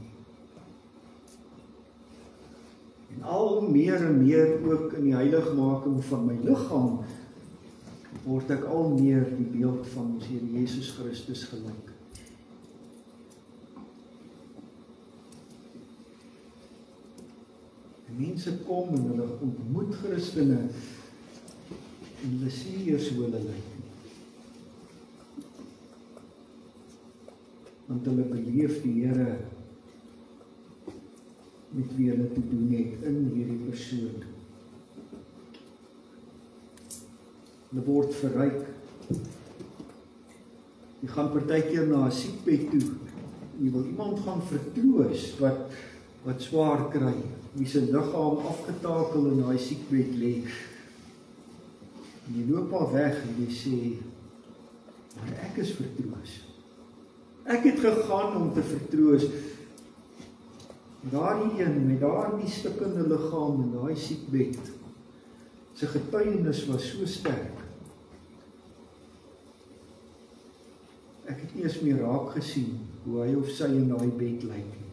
En al meer en meer ook in die heiligmaking van my liggaam, word ek al meer die beeld van ons Here Jesus Christus gelyk. En mense kom en hulle ontmoet Christene en hulle sien eers hoe hulle lyk. Want hulle beleef die Here met wie hulle te doen het in hierdie persoon. Hulle word verryk. Jy gaan partykeer na 'n siekbed toe. Jy wil iemand gaan vertroos wat swaar kry, wie se liggaam afgetakel in daai siekbed lê. En jy loop al weg en jy sê, maar ek is vertroos. Ek het gegaan om te vertroos. Daardie een met daardie stikkende liggaam en daai siekbed, sy getuienis was so sterk. Ek het nie eens meer raak gesien hoe hy of sy in daai bed lyk nie.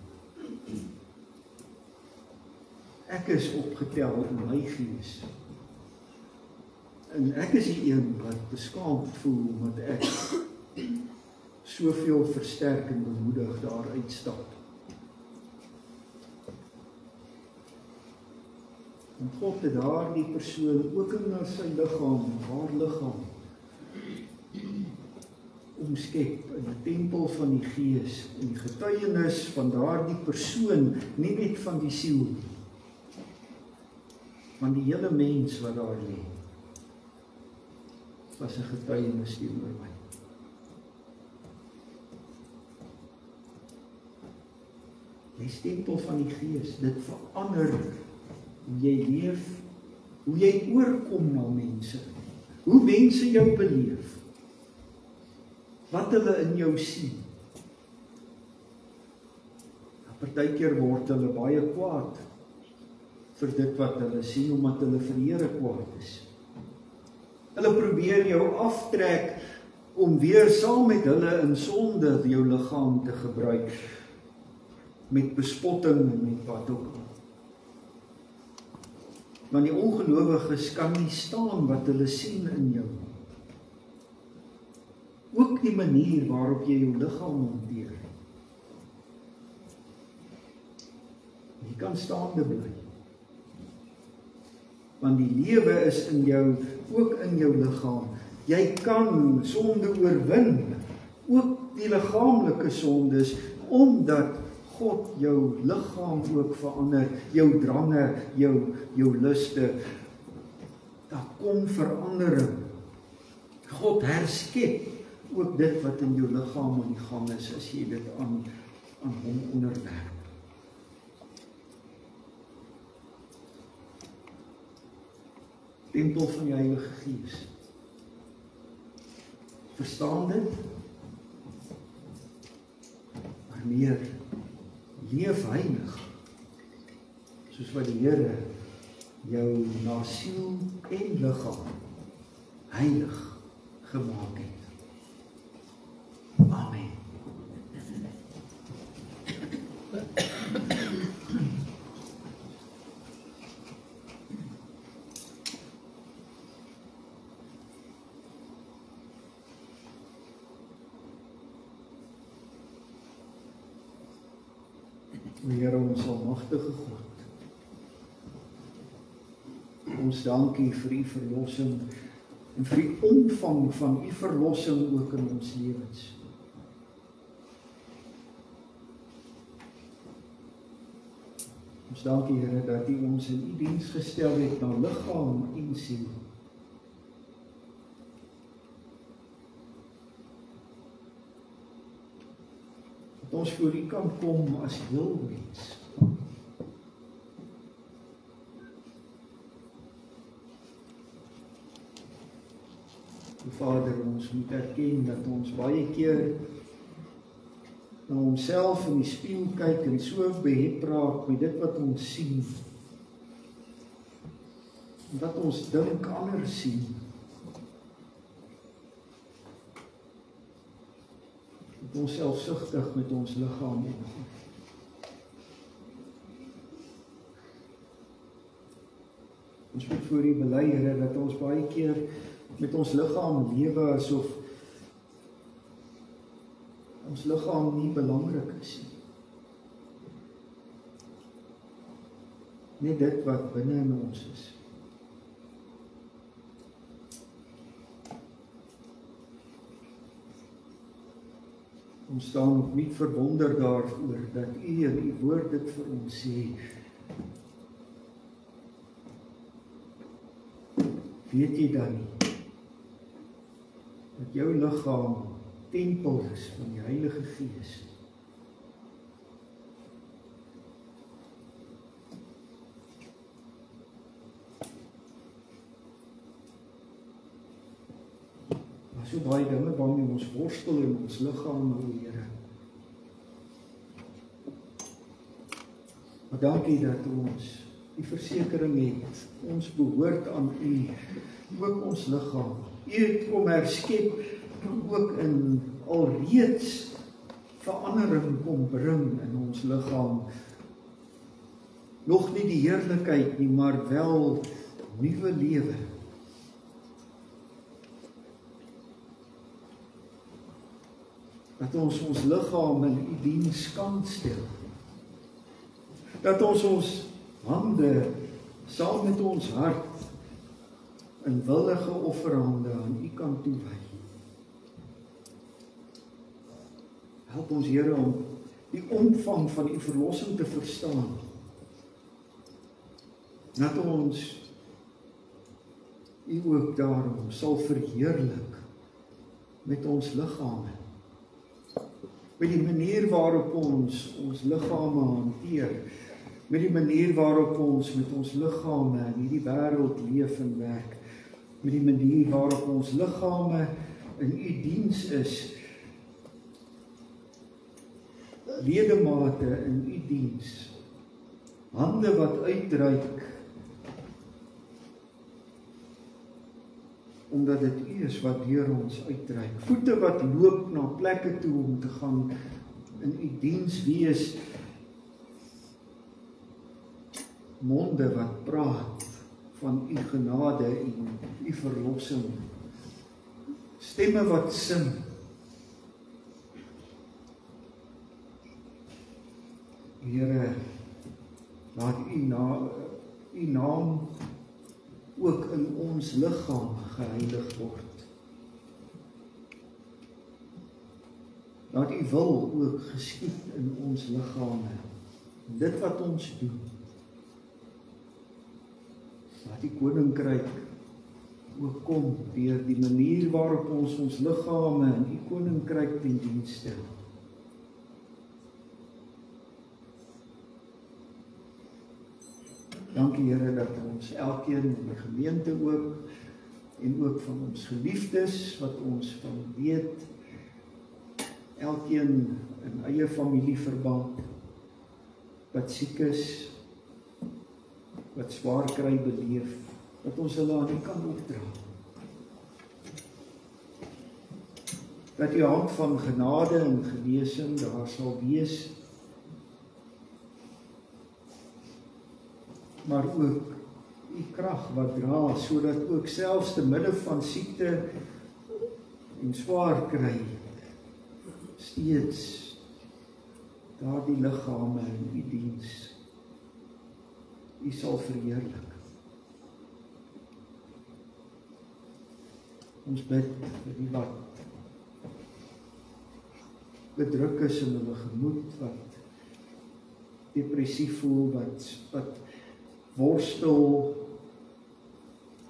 Ek is opgetel in my gees. En ek is die een wat beskaamd voel, omdat ek soveel versterk en bemoedig daar uitstap. En God het daardie persoon ook in sy liggaam, haar liggaam, omskep in 'n tempel van die Gees, en die getuienis van daardie persoon, nie net van die siel, van die hele mens wat daar lê, was 'n getuienis teenoor my. Jy is tempel van die Gees, dit verander hoe jy leef, hoe jy oorkom na mense, hoe mense jou beleef, wat hulle in jou sien. Partykeer word hulle baie kwaad vir dit wat hulle sien, omdat hulle vir die Here kwaad is. Hulle probeer jou aftrek om weer saam met hulle in sonde jou liggaam te gebruik, met bespotting en met wat ook al. Want die ongelowiges kan nie staan wat hulle sien in jou. Ook die manier waarop jy jou liggaam hanteer. Jy kan staande bly. Want die lewe is in jou, ook in jou liggaam. Jy kan sonde oorwin, ook die liggaamlike sondes, omdat God jou liggaam ook verander, jou drange, jou luste. Daar kom verandering. God herskep ook dit wat in jou liggaam aan die gang is, as jy dit aan hom onderwerp. Tempel van die Heilige Gees. Verstaan dit? Maar meer, leef heilig, soos wat die Here jou na siel en liggaam heilig gemaak het. Amen. Here, ons almagtige God, ons dankie vir u verlossing en vir die omvang van u verlossing ook in ons lewens. Ons dankie, Here, dat u ons in u diens gestel het na liggaam en siel. Dat ons voor u kan kom as heel mens. Vader, ons moet erken dat ons baie keer na onsself in die spieël kyk en so behep raak met dit wat ons sien. Wat ons dink ander sien. Dat ons selfsugtig met ons liggaam omgaan. Ons moet voor u bely, Here, dat ons baie keer met ons liggaam lewe asof ons liggaam nie belangrik is nie. Net dit wat binne in ons is. Ons staan nog nie verwonder daaroor dat u in u woord dit vir ons sê. Weet jy dan nie dat jou liggaam tempel is van die Heilige Gees? Maar so baie dinge waarmee ons worstel in ons liggaam, o Here. Maar dankie dat ons die versekering het, ons behoort aan u, ook ons liggaam. U het kom herskep, ook in alreeds verandering kom bring in ons liggaam. nog nie die heerlikheid nie, maar wel nuwe lewe. Dat ons ons liggaam in U diens kan stel. Dat ons hande saam met ons hart in willige offerhande aan U kan toewy. Help ons Here om die omvang van U verlossing te verstaan. Dat ons U ook daarom sal verheerlik met ons liggame. Met die manier waarop ons liggame hanteer, met die manier waarop ons met ons liggame in hierdie wêreld leef en werk, met die manier waarop ons liggame in U diens is, ledemate in U diens, hande wat uitreik, omdat dit U is wat deur ons uitreik, voete wat loop na plekke toe om te gaan in U diens wees, monde wat praat van U genade en U verlossing, stemme wat sing. Here, laat U naam ook in ons liggaam geheilig word. Laat U wil ook geskied in ons liggame. Dit wat ons doen. Laat die koninkryk ook kom deur die manier waarop ons liggame in U koninkryk ten diens stel. Dankie Here dat ons elkeen in die gemeente ook en ook van ons geliefdes wat ons van weet, elkeen in eie familieverband, wat siek is, wat swaar kry beleef, dat ons hulle aan U kan opdra. Dat U hand van genade en genesing daar sal wees, maar ook U krag wat dra, sodat ook selfs te midde van siekte en swaar kry, steeds daardie liggame in U diens U sal verheerlik. Ons bid vir die wat bedruk is in hulle gemoed, wat depressief voel, wat worstel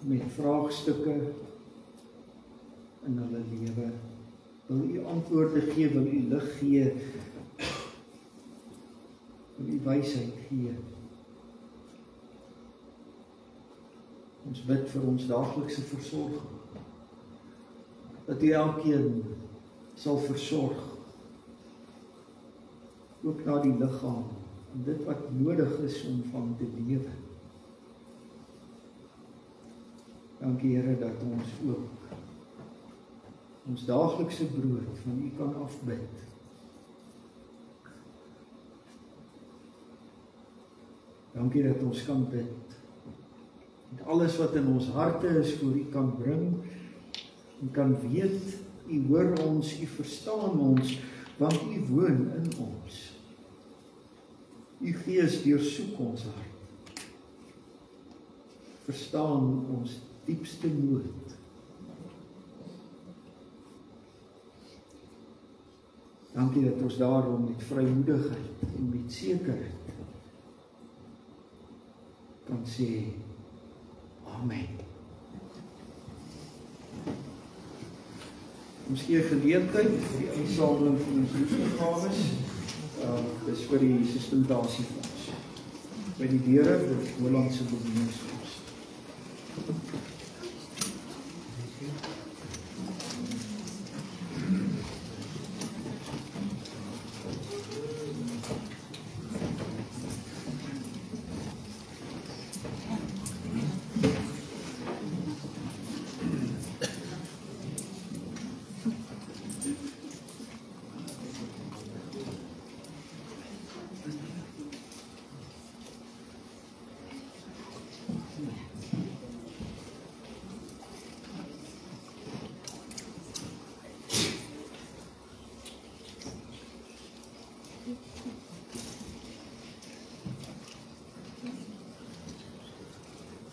met vraagstukke in hulle lewe. Wil U antwoorde gee, wil U lig gee, wil U wysheid gee. Ons bid vir ons daaglikse versorging, dat U elkeen sal versorg, ook na die liggaam, en dit wat nodig is om van te lewe. Dankie Here dat ons ook ons daaglikse brood van U kan afbid. Dankie dat ons kan bid. En alles wat in ons harte is voor U kan bring en kan weet U hoor ons, U verstaan ons, want U woon in ons. U Gees deursoek ons hart. Verstaan ons diepste nood. Dankie dat ons daarom met vrymoedigheid en met sekerheid kan sê, Amen. Ons gee geleentheid vir die insameling van ons roepgawes. Dis vir die sustentasiefondse. By die deure, die Hollandse bedieningsfonds.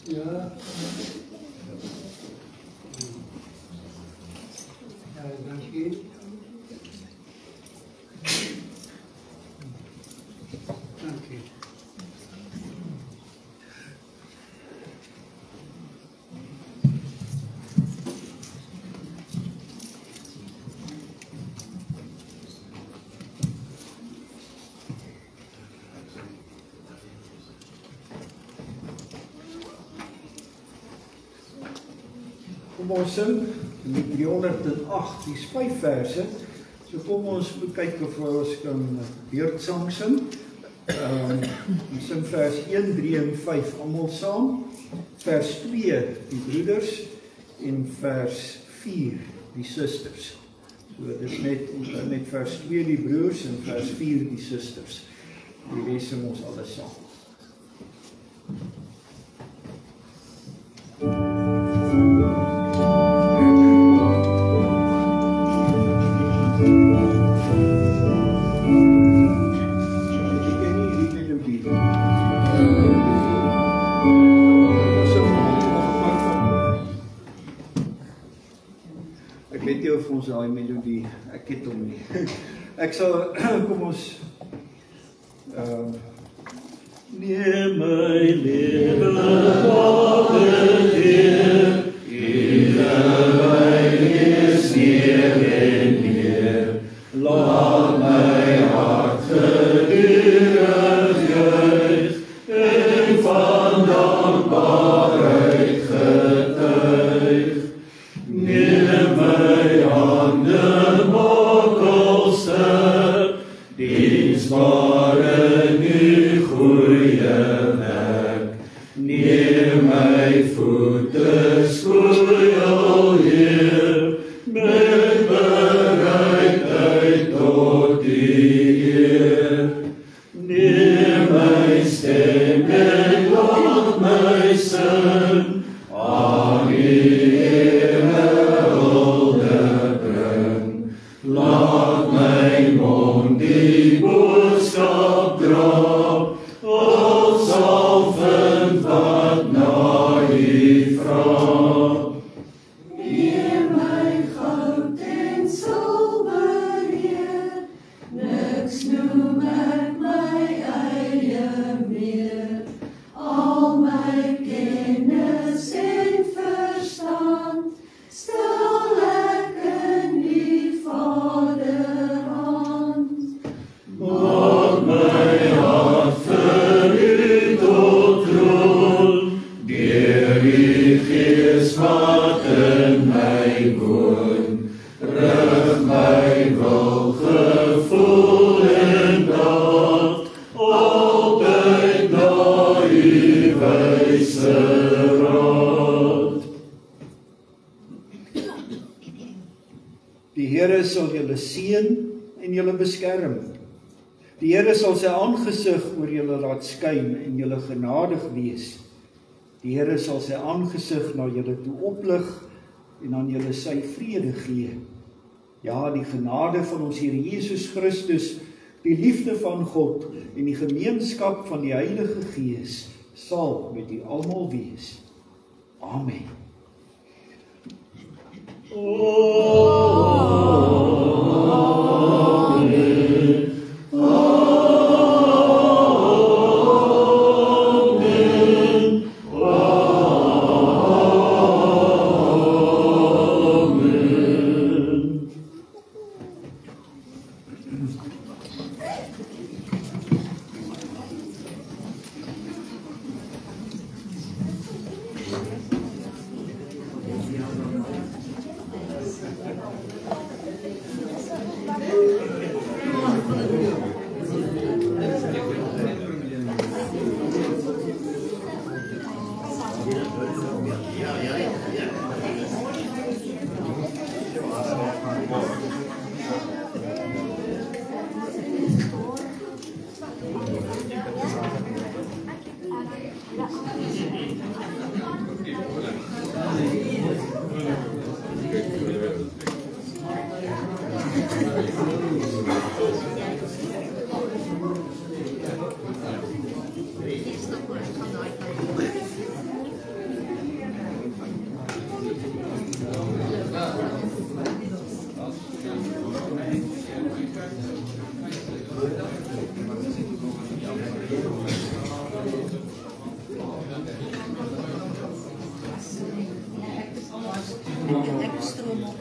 Ja. Ja, dankie. Dankie. Kom ons sing in 308, dis 5 verse. So kom ons moet kyk of ons kan beurtsang sing. Ons sing vers 1, 3 en 5 almal saam. Vers 2 die broeders en vers 4 die susters. So dis net vers 2 die broers en vers 4 die susters. Die res sing ons alles saam. Ek weet nie of ons daai melodie, ek het hom nie. Ek sal, kom ons neem my lewe Vader Heer, Here my gees neer en neer, laat my hart gedurig juig, en van dankbaarheid getuig. Neem my hande mokkelste, dienstbare nu goeie werk. Neem my voete skoei al Heer, met bereidheid tot die eer. Neem my stem en laat my sing, aan die laat my mond die boodskap dra, of sal vind wat na U vra. Neem my goud en silwer Heer, niks noem ek my eie meer. Al my kennis en verstand stel ek in die Vaderhand. Maak my hart vir U tot troon, deur U Gees wat in my woon. Rig my wil, gevoel en daad, altyd na U wyse raad. Die Here sal julle seën en julle beskerm. Die Here sal sy aangesig oor julle laat skyn en julle genadig wees. Die Here sal sy aangesig na julle toe oplig en aan julle sy vrede gee. Ja, die genade van ons Here Jesus Christus, die liefde van God en die gemeenskap van die Heilige Gees sal met u almal wees. Amen. Ek stroom op.